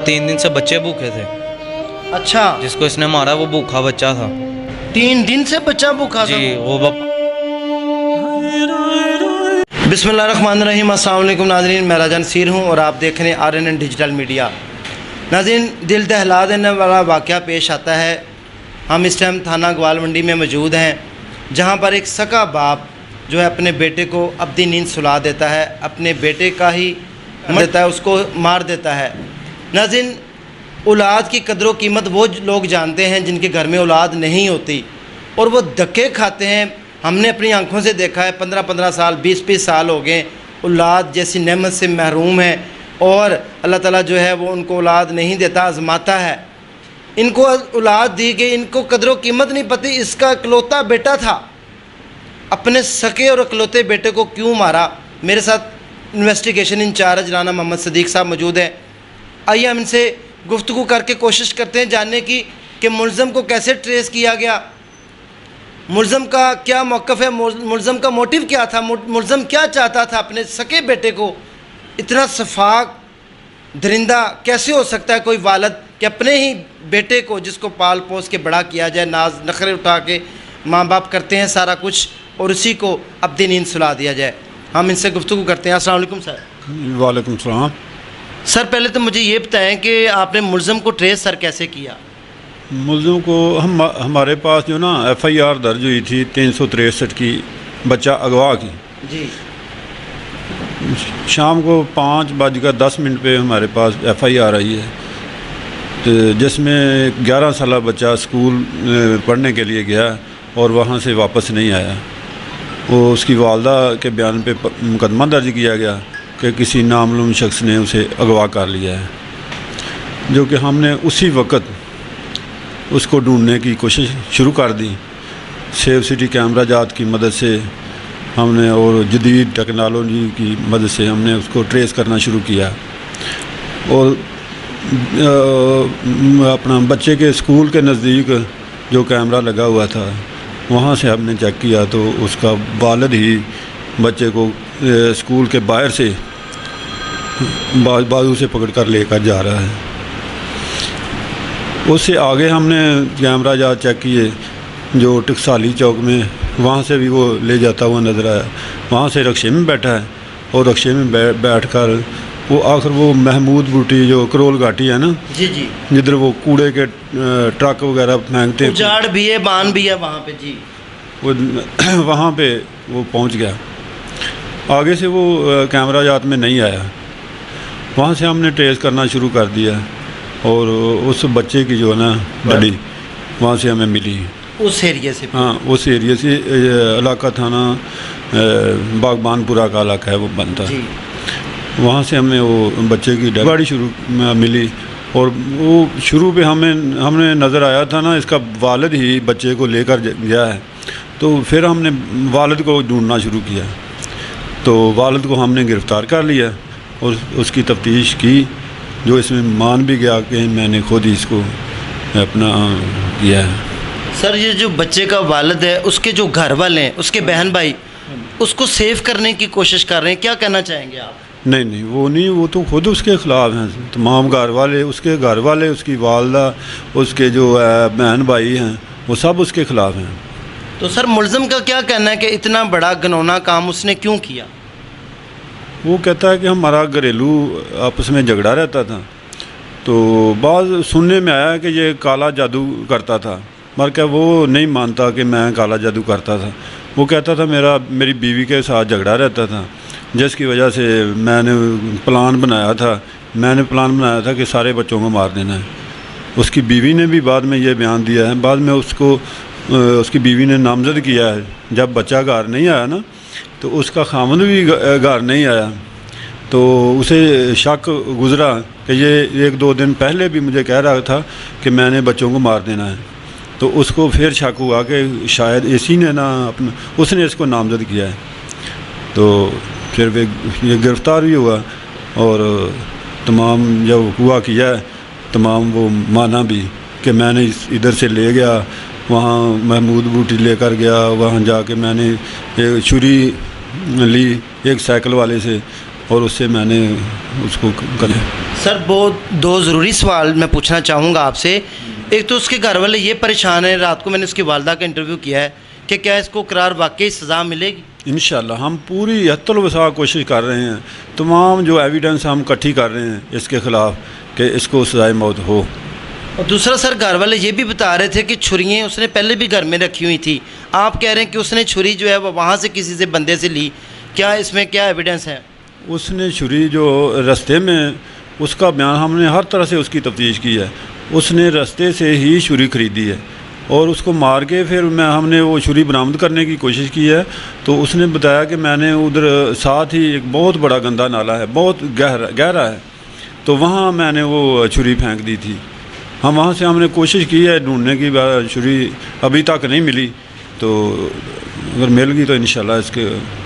3 दिन से बच्चे भूखे थे। अच्छा, जिसको इसने मारा वो भूखा बच्चा था 3 दिन से बच्चा भूखा था। जी। वो बिस्मिल्लाहिर्रहमानिर्रहीम। अस्सलाम वालेकुम नाज़रीन, मैं राजन सीर हूँ और आप देख रहे हैं RNN डिजिटल मीडिया। नाज़रीन, दिल दहला देने वाला वाक़या पेश आता है। हम इस टाइम थाना ग्वालमंडी में मौजूद हैं, जहाँ पर एक सका बाप जो है अपने बेटे को अब्दी नींद सुला देता है, अपने बेटे का ही देता है, उसको मार देता है। नाज़रीन, औलाद की कदर व कीमत वो लोग जानते हैं जिनके घर में औलाद नहीं होती और वो धक्के खाते हैं। हमने अपनी आंखों से देखा है, 15-15 साल 20-20 साल हो गए औलाद जैसी नेमत से महरूम है और अल्लाह ताला जो है वो उनको औलाद नहीं देता, आजमाता है। इनको औलाद दी गई, इनको कदर व कीमत नहीं पती। इसका इकलौता बेटा था, अपने सके और इकलौते बेटे को क्यों मारा? मेरे साथ इन्वेस्टिगेशन इंचार्ज राना मोहम्मद सदीक साहब मौजूद हैं। आइए हम इनसे गुफ्तगू करके कोशिश करते हैं जानने की कि मुलज़म को कैसे ट्रेस किया गया, मुलज़म का क्या मौक़िफ़ है, मुलज़म का मोटिव क्या था, मुलज़म क्या चाहता था अपने सके बेटे को। इतना शफाक दरिंदा कैसे हो सकता है कोई वालिद कि अपने ही बेटे को, जिसको पाल पोस के बड़ा किया जाए, नाज नखरे उठा के माँ बाप करते हैं सारा कुछ, और उसी को अब्दी नींद सुला दिया जाए। हम इनसे गुफ्तगू करते हैं। अस्सलाम वालेकुम सर। वालेकुम सलाम। सर, पहले तो मुझे ये बताएं कि आपने मुलज़म को ट्रेस सर कैसे किया? मुलज़म को हमारे पास जो ना FIR दर्ज हुई थी 363 की, बच्चा अगवा की। जी। शाम को 5:10 पे हमारे पास FIR आई है, तो जिसमें 11 साल बच्चा स्कूल पढ़ने के लिए गया और वहाँ से वापस नहीं आया। वो उसकी वालदा के बयान पे मुकदमा दर्ज किया गया कि किसी नामालूम शख्स ने उसे अगवा कर लिया है, जो कि हमने उसी वक्त उसको ढूंढने की कोशिश शुरू कर दी। सेफ सिटी कैमरा जात की मदद से हमने और जदीद टेक्नोलॉजी की मदद से हमने उसको ट्रेस करना शुरू किया और अपना बच्चे के स्कूल के नज़दीक जो कैमरा लगा हुआ था वहाँ से हमने चेक किया तो उसका वालिद ही बच्चे को स्कूल के बाहर से बाजू से पकड़ कर लेकर जा रहा है। उससे आगे हमने कैमरा जा चेक किए जो टकसाली चौक में, वहाँ से भी वो ले जाता हुआ नज़र आया। वहाँ से रक्शे में बैठा है और रक्शे में बैठ कर वो आखिर वो महमूद बूटी जो करोल घाटी है ना, जी जी, जिधर वो कूड़े के ट्रक वगैरह फेंकते हैं, उजाड़ भी है, बान भी है वहाँ पे जी, वो वहाँ पे वो पहुँच गया। आगे से वो कैमरा जात में नहीं आया। वहाँ से हमने ट्रेस करना शुरू कर दिया और उस बच्चे की जो है ना बॉडी वहाँ से हमें मिली, उस एरिया से। हाँ, उस एरिया से इलाका थाना बागबानपुरा का इलाका है वो बनता है। वहाँ से हमें वो बच्चे की डेड बॉडी शुरू मिली और वो शुरू पे हमने नज़र आया था ना इसका वालिद ही बच्चे को लेकर गया है, तो फिर हमने वालिद को ढूंढना शुरू किया। तो वालिद को हमने गिरफ़्तार कर लिया और उसकी तफ्तीश की, जो इसमें मान भी गया कि मैंने खुद ही इसको अपना किया है। सर, ये जो बच्चे का वालिद है, उसके जो घर वाले हैं, उसके बहन भाई उसको सेव करने की कोशिश कर रहे हैं, क्या कहना चाहेंगे आप? नहीं, वो नहीं, वो तो खुद उसके ख़िलाफ़ हैं। तमाम घर वाले, उसके घर वाले, उसकी वालदा, उसके जो बहन भाई हैं, वो सब उसके ख़िलाफ़ हैं। तो सर, मुलज़म का क्या कहना है कि इतना बड़ा घिनौना काम उसने क्यों किया? वो कहता है कि हमारा घरेलू आपस में झगड़ा रहता था, तो बाज़ सुनने में आया कि ये काला जादू करता था, मगर क्या वो नहीं मानता कि मैं काला जादू करता था। वो कहता था मेरी बीवी के साथ झगड़ा रहता था, जिसकी वजह से मैंने प्लान बनाया था कि सारे बच्चों को मार देना है। उसकी बीवी ने भी बाद में ये बयान दिया है, बाद में उसकी बीवी ने नामज़द किया है। जब बच्चा घर नहीं आया ना, तो उसका खामद भी घर नहीं आया, तो उसे शक गुज़रा कि ये 1-2 दिन पहले भी मुझे कह रहा था कि मैंने बच्चों को मार देना है। तो उसको फिर शक हुआ कि शायद इसी ने उसने इसको नामज़द किया है। तो फिर ये गिरफ़्तार भी हुआ और तमाम जब हुआ किया है तमाम वो माना भी कि मैंने इधर से ले गया, वहाँ महमूद बूटी लेकर गया, वहाँ जाके मैंने एक छुरी ली एक साइकिल वाले से और उससे मैंने उसको कर। सर वो दो ज़रूरी सवाल मैं पूछना चाहूँगा आपसे। एक तो उसके घर वाले ये परेशान हैं, रात को मैंने उसकी वालदा का इंटरव्यू किया है कि क्या इसको करार वाकई सज़ा मिलेगी? इंशाल्लाह हम पूरी हत्तल वसा कोशिश कर रहे हैं, तमाम जो एविडेंस हम इकट्ठी कर रहे हैं इसके ख़िलाफ़ कि इसको सज़ाए मौत हो। और दूसरा सर, घर वाले ये भी बता रहे थे कि छुरियाँ उसने पहले भी घर में रखी हुई थी। आप कह रहे हैं कि उसने छुरी जो है वो वहाँ से किसी से बंदे से ली, क्या इसमें क्या एविडेंस है? उसने छुरी जो रास्ते में, उसका बयान हमने हर तरह से उसकी तफ्तीश की है। उसने रास्ते से ही छुरी ख़रीदी है और उसको मार के फिर हमने वो छुरी बरामद करने की कोशिश की है। तो उसने बताया कि मैंने उधर साथ ही एक बहुत बड़ा गंदा नाला है, बहुत गहरा है, तो वहाँ मैंने वो छुरी फेंक दी थी। हम वहाँ से हमने कोशिश की है ढूंढने की, छुरी अभी तक नहीं मिली, तो अगर मिल गई तो इंशाल्लाह इसके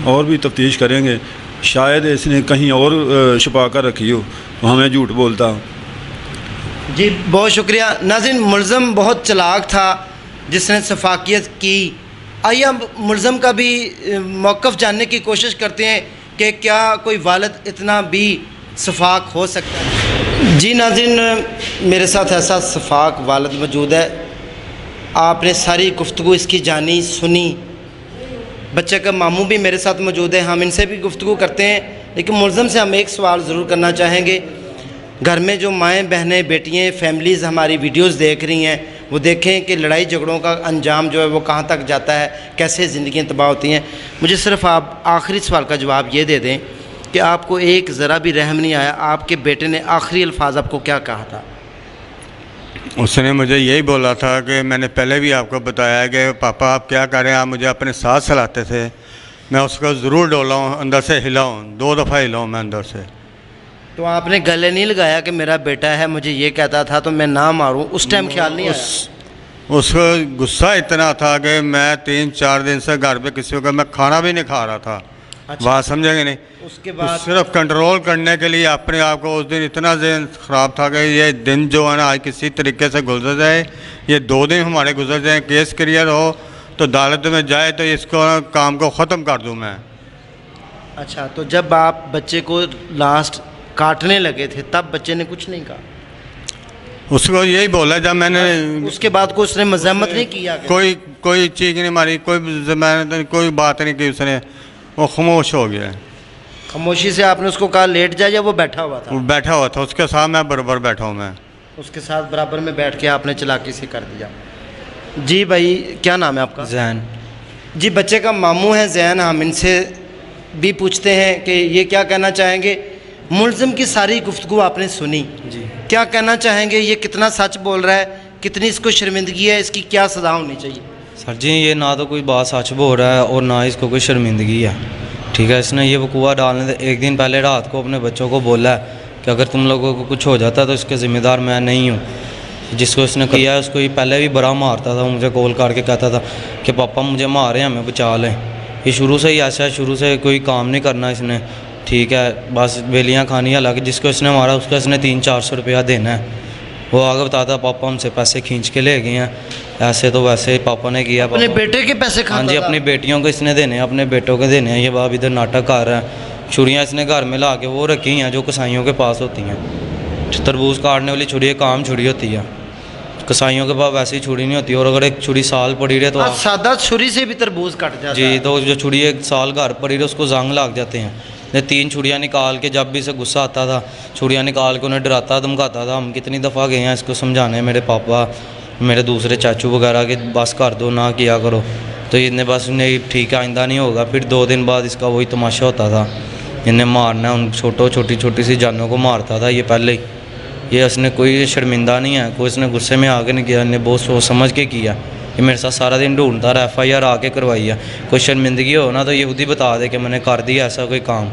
और भी तफ्तीश करेंगे। शायद इसने कहीं और छुपा कर रखी हो, हमें झूठ बोलता। जी बहुत शुक्रिया। नाज़रीन, मुलज़म बहुत चालाक था जिसने शफाकियत की। आइए हम मुलज़म का भी मौक़िफ़ जानने की कोशिश करते हैं कि क्या कोई वालिद इतना भी शफाक हो सकता है। जी नाज़रीन, मेरे साथ ऐसा शफाक वालिद मौजूद है। आपने सारी गुफ्तगू इसकी जानी सुनी। बच्चे का मामू भी मेरे साथ मौजूद है, हम इनसे भी गुफ्तगू करते हैं। लेकिन मुलज़म से हम एक सवाल ज़रूर करना चाहेंगे। घर में जो माएँ बहनें बेटियाँ फैमिलीज़ हमारी वीडियोस देख रही हैं, वो देखें कि लड़ाई झगड़ों का अंजाम जो है वो कहाँ तक जाता है, कैसे ज़िंदगियाँ तबाह होती हैं। मुझे सिर्फ आप आखिरी सवाल का जवाब ये दे दें कि आपको एक ज़रा भी रहम नहीं आया, आपके बेटे ने आखिरी अल्फाज आपको क्या कहा था? उसने मुझे यही बोला था कि मैंने पहले भी आपको बताया कि पापा आप क्या करें, आप मुझे अपने साथ चलाते थे, मैं उसको ज़रूर डोलाऊँ, अंदर से हिलाऊँ, 2 दफ़ा हिलाऊँ मैं अंदर से। तो आपने गले नहीं लगाया कि मेरा बेटा है, मुझे ये कहता था तो मैं ना मारूं? उस टाइम ख्याल नहीं आया? उसको गुस्सा इतना था कि मैं 3-4 दिन से घर पे किसी को मैं खाना भी नहीं खा रहा था। अच्छा। बात समझेंगे नहीं? उसके बाद सिर्फ कंट्रोल करने के लिए अपने आप को उस दिन इतना ज़हन ख़राब था कि ये दिन जो है ना आज किसी तरीके से गुजर जाए, ये 2 दिन हमारे गुजर जाए, केस क्लियर हो तो अदालत में जाए तो इसको काम को ख़त्म कर दूँ मैं। अच्छा, तो जब आप बच्चे को लास्ट काटने लगे थे तब बच्चे ने कुछ नहीं कहा? उसको यही बोला जब मैंने, उसके बाद को उसने मजम्मत नहीं किया? कोई चीख नहीं मारी, कोई बात नहीं की उसने, वो खामोश हो गया। खामोशी से आपने उसको कहा लेट जाए या वो बैठा हुआ था? वो बैठा हुआ था, उसके साथ मैं बराबर बैठा हूँ। मैं उसके साथ बराबर में बैठ के आपने चालाकी से कर दिया। जी भाई, क्या नाम है आपका? जैन। जी, बच्चे का मामू है जैन। हम इनसे भी पूछते हैं कि ये क्या कहना चाहेंगे। मुलज़िम की सारी गुफ्तगू आपने सुनी जी, क्या कहना चाहेंगे? ये कितना सच बोल रहा है, कितनी इसको शर्मिंदगी है, इसकी क्या सज़ा होनी चाहिए? सर जी ये ना तो कोई बात सच बोल रहा है और ना इसको कोई शर्मिंदगी है। ठीक है, इसने ये वकूआ डालने से एक दिन पहले रात को अपने बच्चों को बोला है कि अगर तुम लोगों को कुछ हो जाता तो इसके ज़िम्मेदार मैं नहीं हूँ। जिसको इसने किया है उसको ये पहले भी बड़ा मारता था, मुझे कॉल करके कहता था कि पापा मुझे मारे, हमें बचा लें। ये शुरू से ही ऐसा है, शुरू से कोई काम नहीं करना इसने। ठीक है, बस बेलियाँ खानी। हालांकि जिसको इसने मारा उसको इसने 300-400 रुपया देना है। वो आगे बताता पापा हमसे पैसे खींच के ले गए हैं, ऐसे तो वैसे पापा ने किया। अपने बेटे के पैसे खाता हाँ जी, था? अपनी बेटियों को इसने देने हैं, अपने बेटों के देने हैं। ये बाप इधर नाटक कर रहा है। छुरियाँ इसने घर में ला के वो रखी हैं जो कसाईयों के पास होती हैं। तरबूज काटने वाली छुरी एक आम छुरी होती है, कसाईयों के पास वैसी छुरी नहीं होती। और अगर एक छुरी साल पड़ी रहे तो सादा छुरी से भी तरबूज कट जाता है। जी, तो जो छुरी एक साल घर पड़ी रहे उसको जंग लग जाते हैं। ने 3 छुरियाँ निकाल के, जब भी इसे गुस्सा आता था छुरियाँ निकाल के उन्हें डराता धमकाता था। हम कितनी दफ़ा गए हैं इसको समझाने, मेरे पापा मेरे दूसरे चाचू वगैरह के, बस कर दो ना किया करो। तो इन्हें बस नहीं, ठीक है आइंदा नहीं होगा। फिर 2 दिन बाद इसका वही तमाशा होता था, इन्हें मारना, उन छोटी सी जानों को मारता था ये पहले ही। ये इसने कोई शर्मिंदा नहीं है, कोई इसने गुस्से में आके नहीं किया, इन्हें बहुत सोच समझ के किया। ये मेरे साथ सारा दिन ढूंढता रहा, FIR आके करवाई है। कोई शर्मिंदगी हो ना तो ये खुद ही बता दे कि मैंने कर दिया ऐसा कोई काम।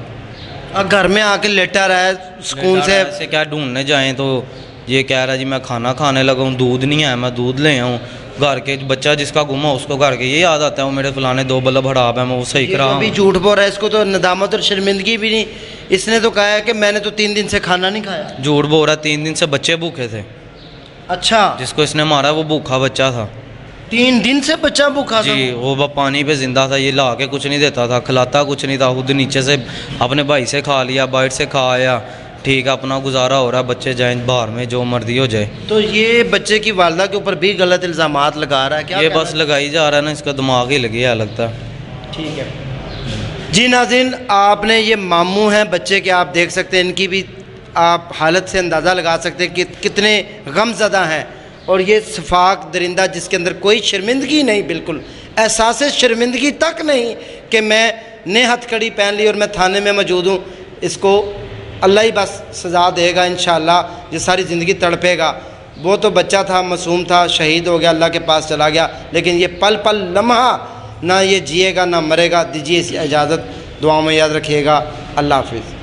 और घर में आके लेटा रहा है सुकून से। ऐसे क्या ढूंढने जाएँ तो ये कह रहा जी मैं खाना खाने लगा हूँ, दूध नहीं है, मैं दूध ले आऊँ। घर के बच्चा जिसका गुमा उसको घर के ये याद आता है वो मेरे फलाने 2 बल्ब हड़ाब है, मैं वो सही करा। अभी झूठ बोल रहा है, इसको तो नदामत और शर्मिंदगी भी नहीं। इसने तो कहा है कि मैंने तो 3 दिन से खाना नहीं खाया। झूठ बोल रहा है, 3 दिन से बच्चे भूखे थे। अच्छा, जिसको इसने मारा वो भूखा बच्चा था। 3 दिन से बच्चा भूखा था? जी, वो पानी पे ज़िंदा था, ये ला के कुछ नहीं देता था, खिलाता कुछ नहीं था, खुद नीचे से अपने भाई से खा लिया, बाइट से खा आया, ठीक है, अपना गुजारा हो रहा है, बच्चे जाएँ बाहर में, जो मर्जी हो जाए। तो ये बच्चे की वालदा के ऊपर भी गलत इल्ज़ामात लगा रहा है क्या? ये बस लगाई जा रहा है ना, इसका दिमाग ही लग गया लगता है। ठीक है जी। नाज़रीन, आपने ये मामू हैं बच्चे के, आप देख सकते हैं, इनकी भी आप हालत से अंदाज़ा लगा सकते हैं कि कितने गमज़दा हैं। और ये सफाक दरिंदा जिसके अंदर कोई शर्मिंदगी नहीं, बिल्कुल एहसास शर्मिंदगी तक नहीं कि मैंने हथकड़ी पहन ली और मैं थाने में मौजूद हूँ। इसको अल्लाह ही बस सज़ा देगा इंशाअल्लाह, ये सारी ज़िंदगी तड़पेगा। वो तो बच्चा था, मासूम था, शहीद हो गया, अल्लाह के पास चला गया, लेकिन ये पल पल लम्हा ना ये जिएगा ना मरेगा। दीजिए इस इजाज़त, दुआ में याद रखिएगा। अल्लाह हाफिज़।